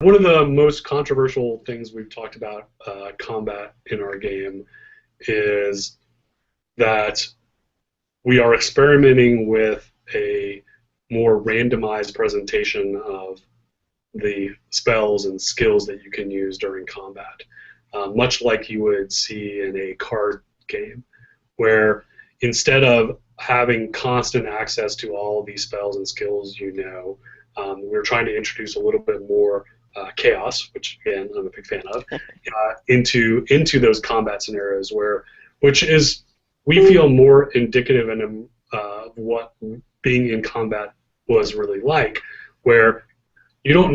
One of the most controversial things we've talked about combat in our game is that we are experimenting with a more randomized presentation of the spells and skills that you can use during combat, much like you would see in a card game, where instead of having constant access to all these spells and skills, we're trying to introduce a little bit more chaos, which again I'm a big fan of, into those combat scenarios which is we feel more indicative of what being in combat was really like, where you don't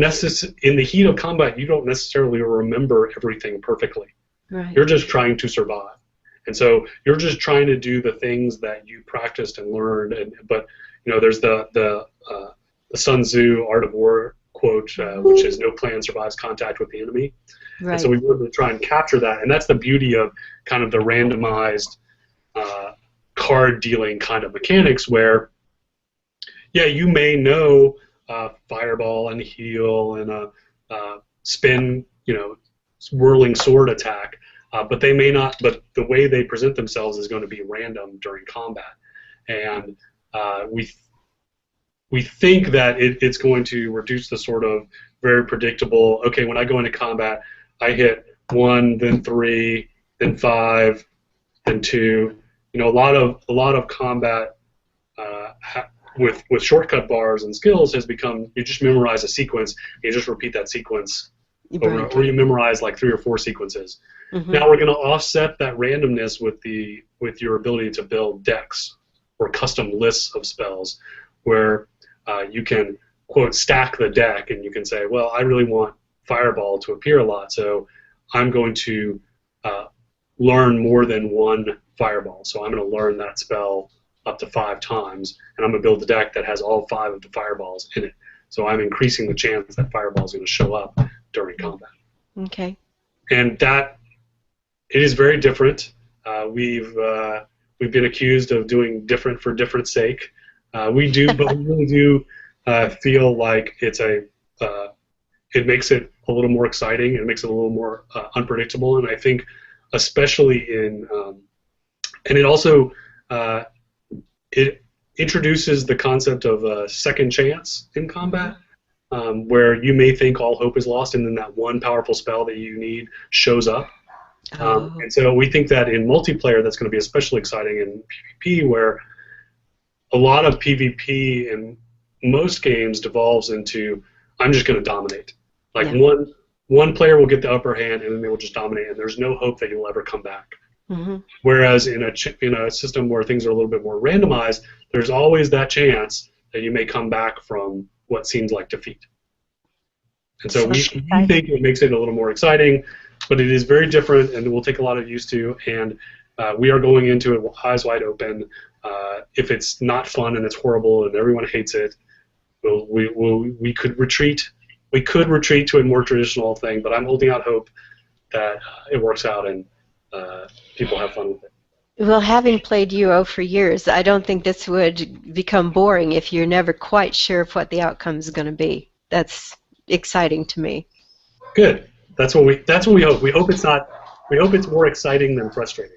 in the heat of combat you don't necessarily remember everything perfectly. Right. You're just trying to survive, and so you're just trying to do the things that you practiced and learned. But there's the Sun Tzu Art of War quote, which is "No plan survives contact with the enemy." Right. And so we wanted to try and capture that, and that's the beauty of kind of the randomized card dealing kind of mechanics, where you may know fireball and heal and a spin, swirling sword attack, but they may not. But the way they present themselves is going to be random during combat, and we think that it's going to reduce the sort of very predictable. Okay, when I go into combat, I hit 1, then 3, then 5, then 2. A lot of combat with shortcut bars and skills has become you just memorize a sequence, you just repeat that sequence over, or you memorize like 3 or 4 sequences. Mm-hmm. Now we're going to offset that randomness with your ability to build decks or custom lists of spells, where you can quote stack the deck, and you can say, well, I really want fireball to appear a lot, so I'm going to learn more than one fireball. So I'm going to learn that spell up to 5 times, and I'm going to build a deck that has all 5 of the fireballs in it. So I'm increasing the chance that fireball is going to show up during combat. Okay. And that it is very different. We've been accused of doing different for different sake. We do, but we really do feel like it makes it a little more exciting. It makes it a little more unpredictable, and I think especially and it also it introduces the concept of a second chance in combat, where you may think all hope is lost, and then that one powerful spell that you need shows up. And so we think that in multiplayer that's going to be especially exciting in PvP, where a lot of PvP in most games devolves into I'm just going to dominate. Like one player will get the upper hand, and then they will just dominate, and there's no hope that you'll ever come back. Mm-hmm. Whereas in a system where things are a little bit more randomized, there's always that chance that you may come back from what seems like defeat. And so we think it makes it a little more exciting, but it is very different, and it will take a lot of use to. And we are going into it with eyes wide open. If it's not fun and it's horrible and everyone hates it, we could retreat. We could retreat to a more traditional thing, but I'm holding out hope that it works out and people have fun with it. Well, having played UO for years, I don't think this would become boring if you're never quite sure of what the outcome is going to be. That's exciting to me. Good. That's what we hope. We hope it's more exciting than frustrating.